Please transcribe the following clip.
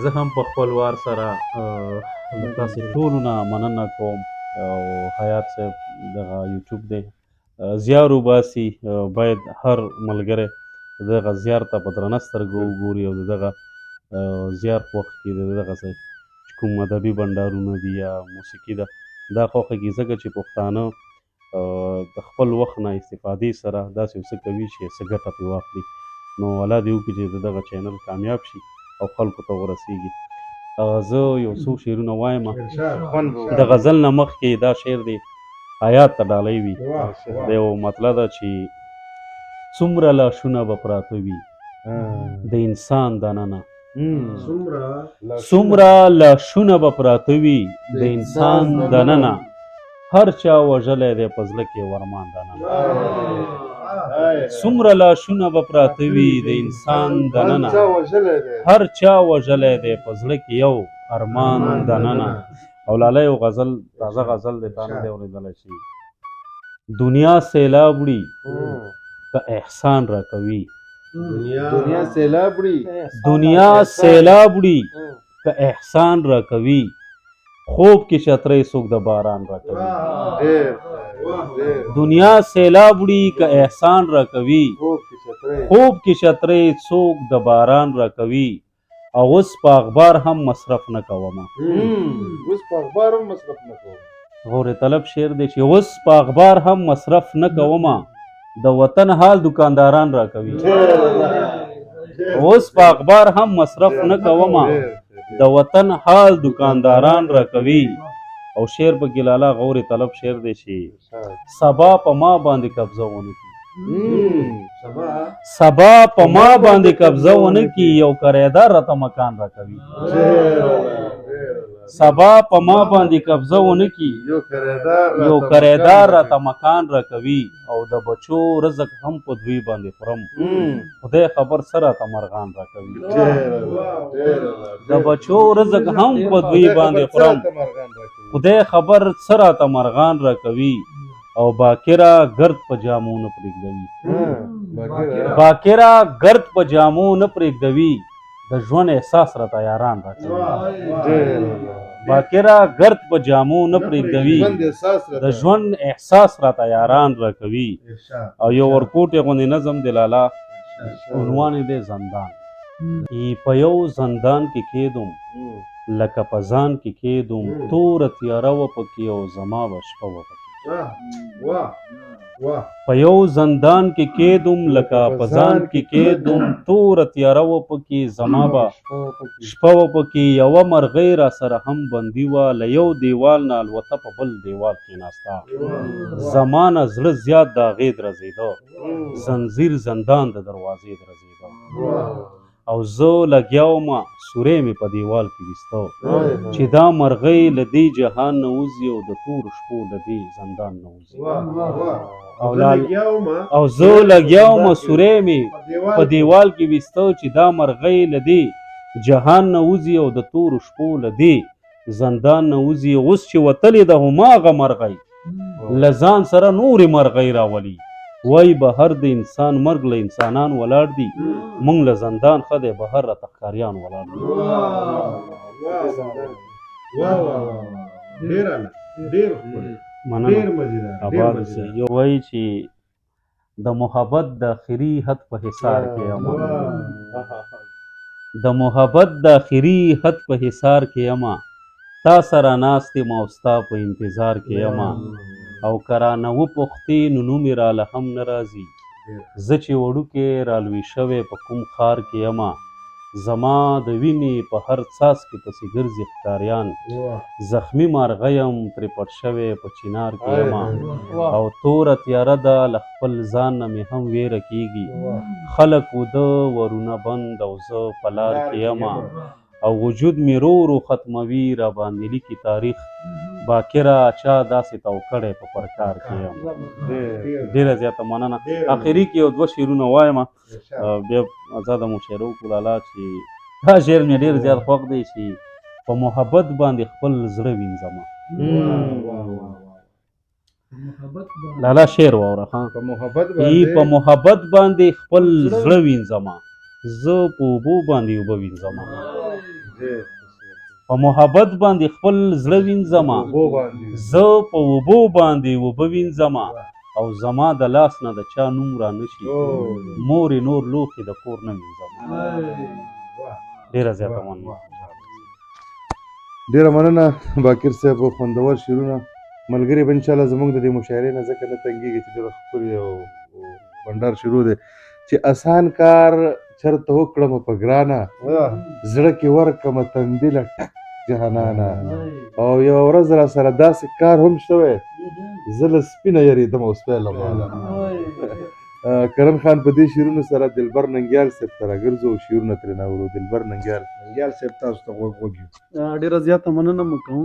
زه هم په خپل وار سره له تاسې ټولو نه مننه کوم او حیات صاحب دغه یوټیوب دی زیار وباسي باید هر ملګری دغه زیار ته په درنه سترګه وګوري او د دغه زیار په وخت کې د دغه ځای چې کوم ادبي بنډارونه دي یا موسیقي ده دا خوښېږي ځکه چې پښتانه د خپل وخت نه استفادې سره داسې یو څه کوي چې څه ګټه پرې واخلي نو الله دې وکړي چې د دغه چینل کامیاب شي او خلکو ته ورسیږي زه یو څو شعرونه وایم د غزل نه مخکې دا شعر دی حیات ته ډالۍ وي د یو مطلب ده چې څومره لاشونه به پراته وي د انسان دننه څومره لاشونه به پراته وي د انسان دننه هر چا وژلی دی په زړه کې ورمان دننه څومره لاشونه به پراته وي د انسان دننه هر چا وژلی دی په زړه کې یو ارمان دننه او لاله یو غزل تازه غزل دی تا نه دی اورېدلی چې دنیا سیلاب وړي که احسان راکوي دنیا سیلاب وړي که احسان راکوي خوب کې چترۍ څوک د باران راکوي دنیا سیلاب وړي که احسان راکوي خوب کې چترۍ څوک د باران راکوي او اوس په اخبار هم مصرف نه کومه غور طلب شعر دی چې اوس په اخبار هم مصرف نه کومه د وطن حال دکانداران راکوي اوس په اخبار هم مصرف نه کومه د وطن حال دکانداران راکوي او شعر په ګلاله غور طلب شعر دی چې سبا په ما باندې قبضه ونه کړي سبا په ما باندې قبضه ونه کړي یو کرایدار راته مکان راکوي سبا په ما باندې قبضه ونه کړي یو کرایدار راته مکان راکوي او د بچو رزق هم په دوی باندې خورم خدای خبر څه راته مرغان راکوي د بچو رزق هم په دوی باندې خورم خدای خبر څه راته مرغان راکوي او باکره گرد په جامو نه پرېږدوي باکره گرد په جامو نه پرېږدوي د ژوند احساس راته یاران راکوي باکره گرد په جامو نه پرېږدوي د ژوند احساس راته یاران راکوي او یو ورکوټې غوندې نظم دی لالا عنوان یې دی زندان په یو زندان کې کېدم لکه په ځان کې کېدم توره تیاره وه پکې او زما به شپه وه پکې په یو زندان کې کېدم لکه په ځان کې کېدم توره تیاره وه پکې زما به شپه وه پکې یوه مرغۍ را سره هم بندي وه له یو دیوال نه الوته په بل دیوال کېناسته زما نه زړه زیات د هغې درزېده زنځیر زندان د دروازې درزېده او زه لګیا ومه سوری مې په دیوال کې ویسته چې دا مرغۍ له دې جهان نه وځي او د تورو شپو له دې زندان نه وځي او زه لګیا ومه سوری مې په دیوال کې ویسته چې دا مرغۍ له دې جهان نه وځي او د تورو شپو له دې زندان نه وځي اوس چې وتلې ده هماغه مرغۍ له ځان سره نورې مرغۍ راولي وای بهر د انسان مرګ له انسانان ولاړ دي مونږ له زندان ښه دی بهر راته ښکاریان ولاړ دي مننه آباد اوسئ یو وایي چې د محبت د آخري حد په حصار کې یمه د محبت د آخري حد په حصار کې یمه تا سره ناست یم او ستا په انتظار کې یمه او که رانه وپوښتې نو نوم یې راله هم نه راځي زه چې وړوکی رالوی شوی په کوم ښار کې یمه زما د وینې په هر څاڅکې پسې ګرځي ښکاریان زخمي مارغه یم ترې پټ شوی په چنار کې یمه او توره تیاره ده له خپل ځان نه مې هم ویره کېږي خلک وده ورونه بند او زه په لار کې یمه او وجود مې رو رو ختموي را باندې لیکي تاریخ باکره چا داسې تو کړی په پرکار کې یم ډېره زیاته مننه اخري کې یو دوه شعرونه وایم بیا ازاده مو شعر وکړو لالا چې دا شعر مې ډېر زیات خوښ دی چې په محبت باندې خپل زړه وینځمه لالا شعر واوره ها په محبت باندې خپل زړه وینځمه زه په اوبو باندې اوبه وینځم په محبت باندې خپل زړه وینځم زه په اوبو باندې اوبه وینځم او زما د لاس نه د چا نوم را نشي مورې نور لوښي د کور نه وینځم ډېره زیاته مننه ډېره مننه باقر صاحب خوندور شعرونه ملګري به انشاءالله زموږ د دې مشاعرې نه ځکه نه تنګېږي چې ډېره ښکلې او بنډار شروع دی چې اسان کار چرته وکړم په ګرانه زړه کې ورکړمه تندیله ټک جهانانه او یوه ورځ را سره داسې کار هم شوی زه له سپینه یېرېدم او سپی له ماله کرم خان په دې شعرونو سره دلبر ننګیال صاحب ته راګرځو او شعرونه ترېنه اورو دلبر ننګیال صاحب تاسو ته غوږ وږي ډېره زیاته مننه مو کوم